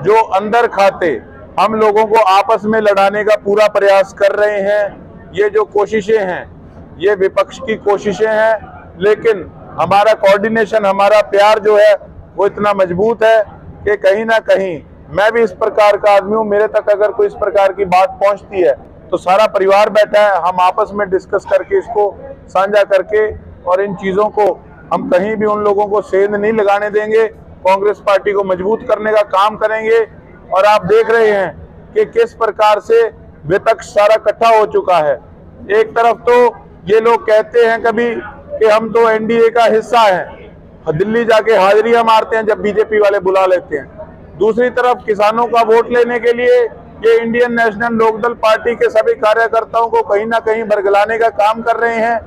जो अंदर खाते हम लोगों को आपस में लड़ाने का पूरा प्रयास कर रहे हैं। ये जो कोशिशें हैं ये विपक्ष की कोशिशें हैं, लेकिन हमारा कोऑर्डिनेशन, हमारा प्यार जो है वो इतना मजबूत है कि कहीं ना कहीं मैं भी इस प्रकार का आदमी हूँ। मेरे तक अगर कोई इस प्रकार की बात पहुंचती है तो सारा परिवार बैठा है, हम आपस में डिस्कस करके इसको साझा करके और इन चीज़ों को हम कहीं भी उन लोगों को सेंध नहीं लगाने देंगे। कांग्रेस पार्टी को मजबूत करने का काम करेंगे। और आप देख रहे हैं कि किस प्रकार से विपक्ष सारा इकट्ठा हो चुका है। एक तरफ तो ये लोग कहते हैं कभी कि हम तो एनडीए का हिस्सा हैं, दिल्ली जाके हाजिरियां मारते हैं जब बीजेपी वाले बुला लेते हैं। दूसरी तरफ किसानों का वोट लेने के लिए ये इंडियन नेशनल लोकदल पार्टी के सभी कार्यकर्ताओं को कहीं ना कहीं बरगलाने का काम कर रहे हैं।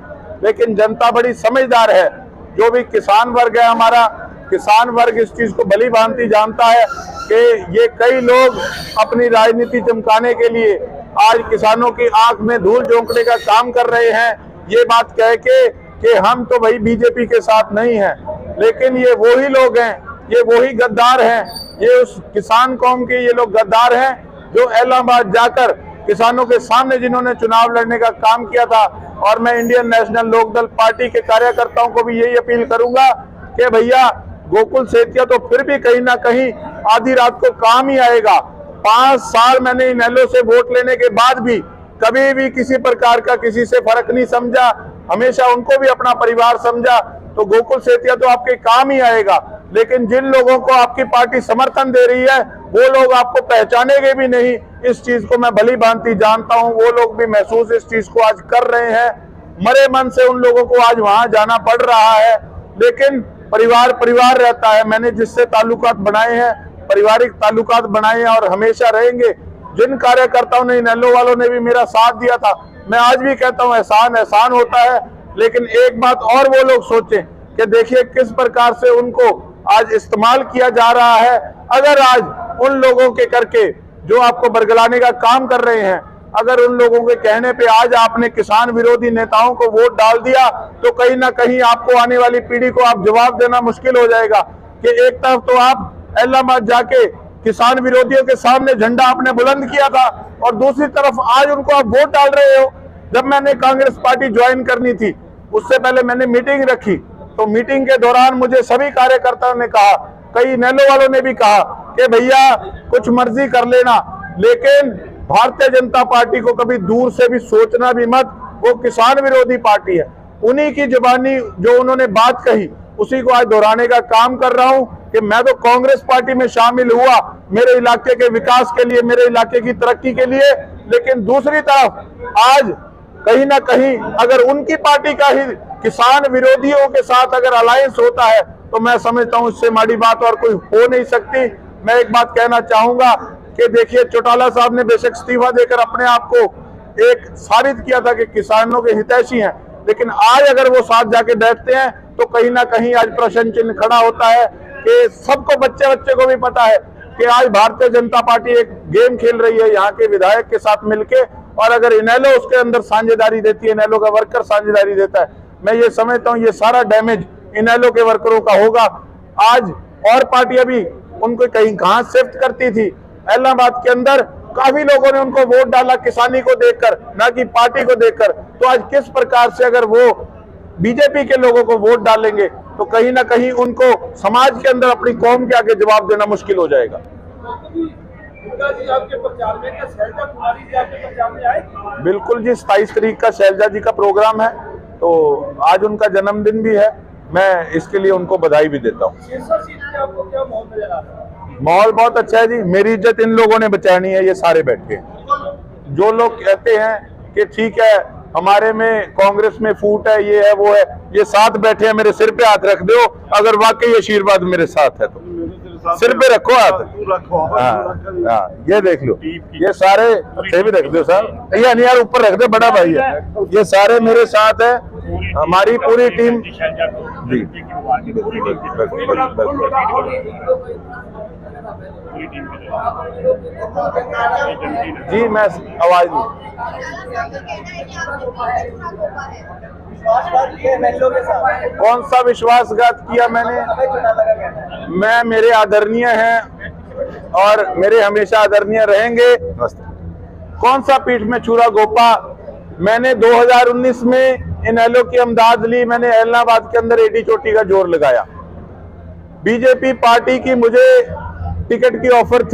लेकिन जनता बड़ी समझदार है। जो भी किसान वर्ग है, हमारा किसान वर्ग इस चीज को भली भांति जानता है कि ये कई लोग अपनी राजनीति चमकाने के लिए आज किसानों की आंख में धूल झोंकने का काम कर रहे हैं, ये बात कह के कि हम तो भाई बीजेपी के साथ नहीं हैं। लेकिन ये वही लोग हैं, ये वही गद्दार हैं, ये उस किसान कौम के ये लोग गद्दार हैं जो इलाहाबाद जाकर किसानों के सामने जिन्होंने चुनाव लड़ने का काम किया था। और मैं इंडियन नेशनल लोकदल पार्टी के कार्यकर्ताओं को भी यही अपील करूंगा कि भैया गोकुल सेतिया तो फिर भी कहीं ना कहीं आधी रात को काम ही आएगा। 5 साल मैंने इनेलो से वोट लेने के बाद भी कभी भी किसी प्रकार का किसी से फर्क नहीं समझा, हमेशा उनको भी अपना परिवार समझा। तो गोकुल सेतिया तो आपके काम ही आएगा। लेकिन जिन लोगों को आपकी पार्टी समर्थन दे रही है वो लोग आपको पहचानेंगे भी नहीं। इस चीज को मैं भली भांति जानता हूं, वो लोग भी महसूस इस चीज को आज कर रहे हैं। मरे मन से उन लोगों को आज वहां जाना पड़ रहा है। लेकिन परिवार रहता है। मैंने जिससे ताल्लुकात बनाए हैं, पारिवारिक ताल्लुकात बनाए हैं और हमेशा रहेंगे। जिन कार्यकर्ताओं ने, इनेलो वालों ने भी मेरा साथ दिया था, मैं आज भी कहता हूं एहसान होता है। लेकिन एक बात और वो लोग सोचें कि देखिए किस प्रकार से उनको आज इस्तेमाल किया जा रहा है। अगर आज उन लोगों के करके जो आपको बरगलाने का काम कर रहे हैं, अगर उन लोगों के कहने पे आज आपने किसान विरोधी नेताओं को वोट डाल दिया तो कहीं ना कहीं आपको आने वाली पीढ़ी को आप जवाब देना मुश्किल हो जाएगा कि एक तरफ तो आप इलाहाबाद जाके किसान विरोधियों के सामने झंडा आपने बुलंद किया था और दूसरी तरफ आज उनको आप वोट डाल रहे हो। जब मैंने कांग्रेस पार्टी ज्वाइन करनी थी उससे पहले मैंने मीटिंग रखी, तो मीटिंग के दौरान मुझे सभी कार्यकर्ताओं ने कहा, कई इनेलो वालों ने भी कहा कि भैया कुछ मर्जी कर लेना, लेकिन भारतीय जनता पार्टी को कभी दूर से भी सोचना भी मत। वो किसान विरोधी पार्टी है। उन्हीं की जुबानी जो उन्होंने बात कही उसी को आज दोहराने का काम कर रहा हूं कि मैं तो कांग्रेस पार्टी में शामिल हुआ मेरे इलाके के विकास के लिए, मेरे इलाके की तरक्की के लिए। लेकिन दूसरी तरफ आज कहीं ना कहीं अगर उनकी पार्टी का ही किसान विरोधियों के साथ अगर अलायंस होता है तो मैं समझता हूं इससे माड़ी बात और कोई हो नहीं सकती। मैं एक बात कहना चाहूंगा कि देखिए चौटाला साहब ने बेशक इस्तीफा देकर अपने आप को एक साबित किया था कि किसानों के हितैषी हैं, लेकिन आज अगर वो साथ जाके बैठते हैं तो कहीं ना कहीं आज प्रश्न चिन्ह खड़ा होता है कि सबको बच्चे को भी पता है कि आज भारतीय जनता पार्टी एक गेम खेल रही है यहाँ के विधायक के साथ मिलके। और अगर इनेलो उसके अंदर साझेदारी देती है, इनेलो का वर्कर साझेदारी देता है, मैं ये समझता हूँ ये सारा डैमेज इनेलो के वर्करों का होगा। आज और पार्टियां भी उनको कहीं घास शिफ्ट करती थी, इलाहाबाद के अंदर काफी लोगों ने उनको वोट डाला किसानी को देखकर, ना कि पार्टी को देखकर। तो आज किस प्रकार से अगर वो बीजेपी के लोगों को वोट डालेंगे तो कहीं ना कहीं उनको समाज के अंदर अपनी कौम के आगे जवाब देना मुश्किल हो जाएगा। बिल्कुल जी, 27 तारीख का शैलजा जी का प्रोग्राम है, तो आज उनका जन्मदिन भी है। मैं इसके लिए उनको बधाई भी देता हूँ। माहौल बहुत अच्छा है जी। मेरी इज्जत इन लोगों ने बचानी है, ये सारे बैठे हैं। जो लोग कहते हैं कि ठीक है हमारे में कांग्रेस में फूट है, ये है वो है, ये साथ बैठे हैं, मेरे सिर पे हाथ रख दो अगर वाकई आशीर्वाद मेरे साथ है तो सिर पे रखो हाथ। हाँ, ये देख लो, ये सारे भी रख दो सर, नहीं यार ऊपर रख दो, बड़ा भाई है, ये सारे मेरे साथ है, हमारी पूरी टीम जी। जी मैं आवाज नहीं। कौन सा विश्वासघात किया मैंने? मैं, मेरे आदरणीय हैं और मेरे हमेशा आदरणीय रहेंगे। कौन सा पीठ में छुरा गोपा, मैंने 2019 में इनेलो की अमदाद ली, मैंने ऐलनाबाद के अंदर एडी चोटी का जोर लगाया। बीजेपी पार्टी की मुझे टिकट की ऑफर थी।